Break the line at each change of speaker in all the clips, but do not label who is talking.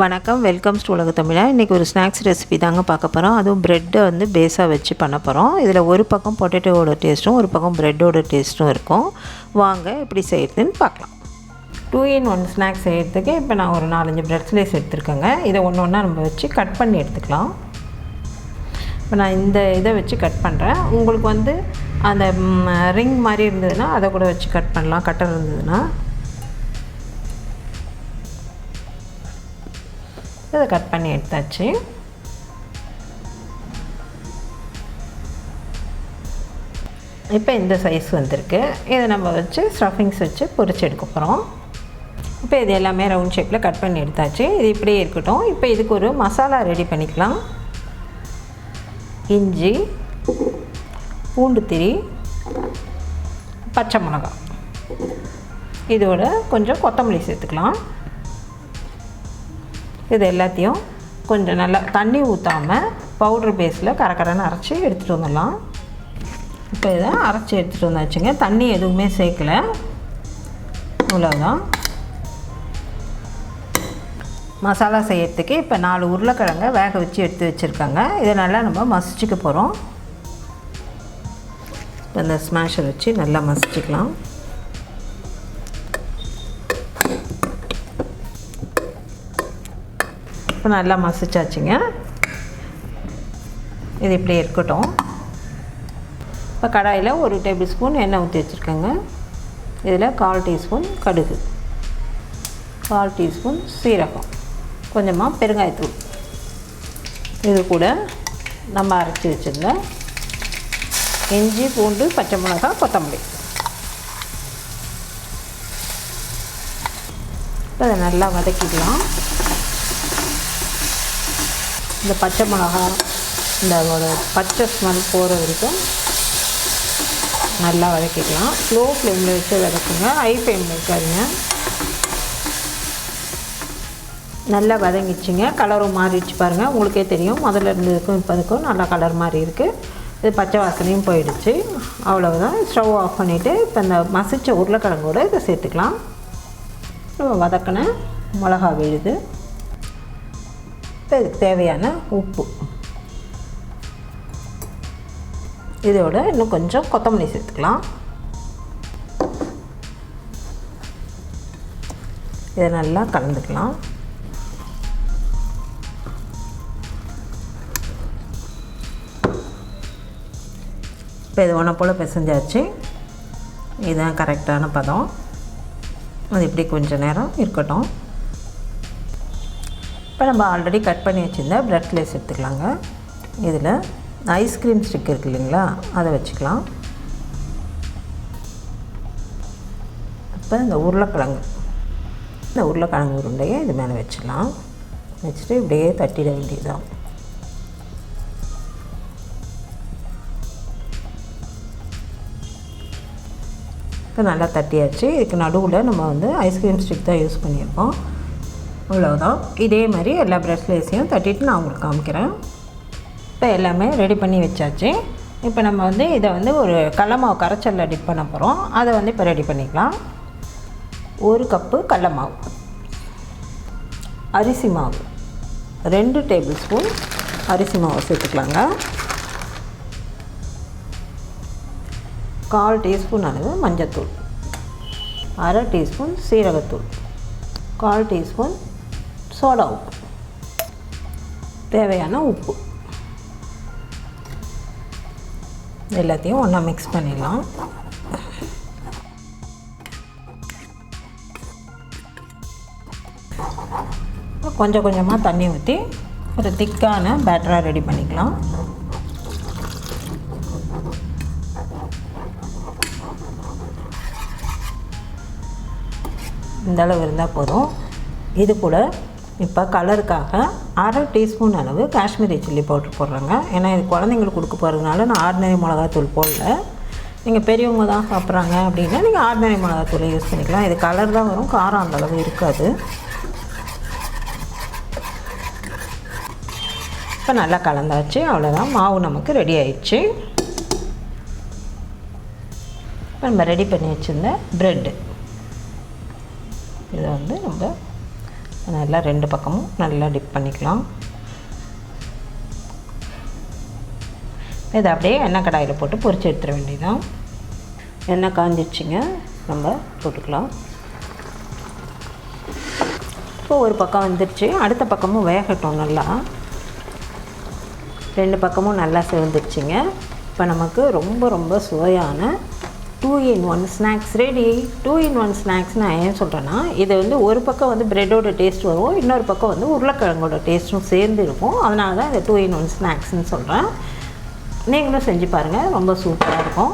வணக்கம், welcome to உலக தமிழா. இன்றைக்கி ஒரு ஸ்நாக்ஸ் ரெசிபி தாங்க பார்க்க போகிறோம். அதுவும் ப்ரெட்டை வந்து பேஸாக வச்சு பண்ண போகிறோம். இதில் ஒரு பக்கம் பொட்டேட்டோவோட டேஸ்ட்டும் ஒரு பக்கம் ப்ரெட்டோட டேஸ்ட்டும் இருக்கும். வாங்க எப்படி செய்கிறதுன்னு பார்க்கலாம். 2-in-1 ஸ்நாக்ஸ் செய்கிறதுக்கு இப்போ நான் ஒரு 4-5 ப்ரெட் ஸ்லைஸ் எடுத்துருக்கேங்க. இதை ஒன்று ஒன்றா நம்ம வச்சு கட் பண்ணி எடுத்துக்கலாம். இப்போ நான் இந்த இதை வச்சு கட் பண்ணுறேன். உங்களுக்கு வந்து அந்த ரிங் மாதிரி இருந்ததுன்னா அதை கூட வச்சு கட் பண்ணலாம், கட்டர் இருந்ததுன்னா. இதை கட் பண்ணி எடுத்தாச்சு. இப்போ இந்த சைஸ் வந்திருக்கு. இதை நம்ம வச்சு ஸ்டஃபிங்ஸ் வச்சு பொரிச்சு எடுக்க போகிறோம். இப்போ இது எல்லாமே ரவுண்ட் ஷேப்பில் கட் பண்ணி எடுத்தாச்சு. இது இப்படியே இருக்கட்டும். இப்போ இதுக்கு ஒரு மசாலா ரெடி பண்ணிக்கலாம். இஞ்சி, பூண்டு திரி, பச்சை மிளகாய், இதோட கொஞ்சம் கொத்தமல்லி சேர்த்துக்கலாம். இது எல்லாத்தையும் கொஞ்சம் நல்லா தண்ணி ஊற்றாமல் பவுட்ரு பேஸில் கரகரன்னு அரைச்சி எடுத்துகிட்டு வந்துடலாம். இப்போ இதை அரைச்சி எடுத்துகிட்டு வந்தாச்சுங்க. தண்ணி எதுவுமே சேர்க்கலை, இவ்வளோதான். மசாலா செய்யறதுக்கு இப்போ 4 உருளைக்கிழங்க வேக வச்சு எடுத்து வச்சுருக்காங்க. இதை நல்லா நம்ம மசிச்சுக்க போகிறோம். இப்போ இந்த ஸ்மாஷர் வச்சு நல்லா மசிச்சுக்கலாம். இப்போ நல்லா மசிச்சாச்சுங்க. இது இப்படி இருக்கட்டும். இப்போ கடாயில் 1 டேபிள் ஸ்பூன் எண்ணெய் ஊற்றி வச்சுருக்கேங்க. இதில் 1/4 டீஸ்பூன் கடுகு, 1/4 டீஸ்பூன் சீரகம், கொஞ்சமாக பெருங்காயத்தூள், இது கூட நம்ம அரைச்சி வச்சுருந்த இஞ்சி, பூண்டு, பச்சை மிளகாய், கொத்தமல்லி. இப்போ அதை நல்லா வதக்கிக்கலாம். இந்த பச்சை மிளகாய் இந்த பச்சை ஸ்மெல் போகிற வரைக்கும் நல்லா வதக்கிக்கலாம். ஸ்லோ ஃப்ளேமில் வச்சு வதக்குங்க, ஹை ஃப்ளேமில் வைக்காதீங்க. நல்லா வதங்கிச்சிங்க. கலரும் மாறிடுச்சு பாருங்கள், உங்களுக்கே தெரியும். முதல்ல இருந்ததுக்கும் இப்போ அதுக்கும் நல்லா கலர் மாறி இருக்குது. இது பச்சை வாசனையும் போயிடுச்சு. அவ்வளவுதான். ஸ்டவ் ஆஃப் பண்ணிவிட்டு இப்போ இந்த மசிச்ச உருளைக்கிழங்கோடு இதை சேர்த்துக்கலாம். நம்ம வதக்கின மிளகா விழுது, இப்போ இதுக்கு தேவையான உப்பு, இதோட இன்னும் கொஞ்சம் கொத்தமல்லி சேர்த்துக்கலாம். இதை நல்லா கலந்துக்கலாம். இப்போ இது ஒன்றை போல் பிசைஞ்சாச்சு. இதுதான் கரெக்டான பதம். அது இப்படி கொஞ்சம் நேரம் இருக்கட்டும். இப்போ நம்ம ஆல்ரெடி கட் பண்ணி வச்சுருந்தா ப்ரெட் ஸ்லைஸ் எடுத்துக்கலாங்க. இதில் ஐஸ்கிரீம் ஸ்டிக் இருக்குது இல்லைங்களா, அதை வச்சுக்கலாம். இப்போ இந்த உருளைக்கிழங்கு உருண்டையை இது மேலே வச்சுக்கலாம். வச்சுட்டு இப்படியே தட்டிட வேண்டியதுதான். இப்போ நல்லா தட்டியாச்சு. இதுக்கு நடுவில் நம்ம வந்து ஐஸ்கிரீம் ஸ்டிக் தான் யூஸ் பண்ணியிருக்கோம். அவ்வளோதான். இதே மாதிரி எல்லா ப்ரெட் ஸ்லைஸையும் தட்டிட்டு நான் உங்களுக்கு காமிக்கிறேன். இப்போ எல்லாமே ரெடி பண்ணி வச்சாச்சு. இப்போ நம்ம வந்து இதை வந்து ஒரு கடல மாவு கரைச்சலில் டிப் பண்ண போகிறோம். அதை வந்து இப்போ ரெடி பண்ணிக்கலாம். 1 கப்பு கடல மாவு, அரிசி மாவு 2 டேபிள் ஸ்பூன் அரிசி மாவு சேர்த்துக்கலாங்க. 1/4 டீஸ்பூன் அளவு மஞ்சத்தூள், 1/2 டீஸ்பூன் சீரகத்தூள், 1/4 டீஸ்பூன் சோடா உப்பு, தேவையான உப்பு, எல்லாத்தையும் ஒன்றா மிக்ஸ் பண்ணிடலாம். கொஞ்சம் கொஞ்சமாக தண்ணி ஊற்றி ஒரு திக்கான பேட்டராக ரெடி பண்ணிக்கலாம். இந்த அளவு இருந்தால் போதும். இது கூட இப்போ கலருக்காக 1/2 டீஸ்பூன் அளவு காஷ்மீரி சில்லி பவுடர் போடுறேங்க. ஏன்னா இது குழந்தைங்களுக்கு கொடுக்க போகிறதுனால நான் ஆர்டினரி மிளகாத்தூள் போடல. நீங்கள் பெரியவங்க தான் சாப்பிட்றாங்க அப்படின்னா நீங்கள் ஆர்டினரி மிளகாத்தூளை யூஸ் பண்ணிக்கலாம். இது கலர் தான் வரும், காரம் அந்தளவு இருக்காது. இப்போ நல்லா கலந்தாச்சு. அவ்வளோதான், மாவு நமக்கு ரெடி ஆயிடுச்சு. இப்போ நம்ம ரெடி பண்ணி வச்சுருந்த ப்ரெட்டு இதை வந்து நம்ம நல்லா 2 பக்கமும் நல்லா டிப் பண்ணிக்கலாம். இதை அப்படியே எண்ணெய் கடாயில் போட்டு பொரிச்சு எடுத்துட வேண்டியதான். எண்ணெய் காஞ்சிடுச்சிங்க, நம்ம போட்டுக்கலாம். இப்போ ஒரு பக்கம் வந்துடுச்சு, அடுத்த பக்கமும் வேகட்டும். நல்லா 2 பக்கமும் நல்லா செவந்துடுச்சிங்க. இப்போ நமக்கு ரொம்ப ரொம்ப சுவையான 2 in 1 snacks ready. 2 in 1 snacks நான் ஏன் சொல்கிறேன்னா, இது வந்து ஒரு பக்கம் வந்து ப்ரெட்டோட டேஸ்ட் வரும், இன்னொரு பக்கம் வந்து உருளைக்கிழங்கோட டேஸ்ட்டும் சேர்ந்து இருக்கும். அதனால தான் இதை 2 in 1 ஸ்நாக்ஸ்ன்னு சொல்கிறேன். நீங்களும் செஞ்சு பாருங்கள், ரொம்ப சூப்பராக இருக்கும்.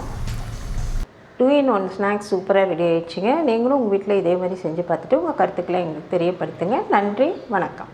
2 in 1 ஸ்நாக்ஸ் சூப்பராக ரெடி ஆகிடுச்சிங்க. நீங்களும் உங்கள் வீட்டில் இதே மாதிரி செஞ்சு பார்த்துட்டு உங்கள் கருத்துக்களை எங்களுக்கு தெரியப்படுத்துங்க. நன்றி, வணக்கம்.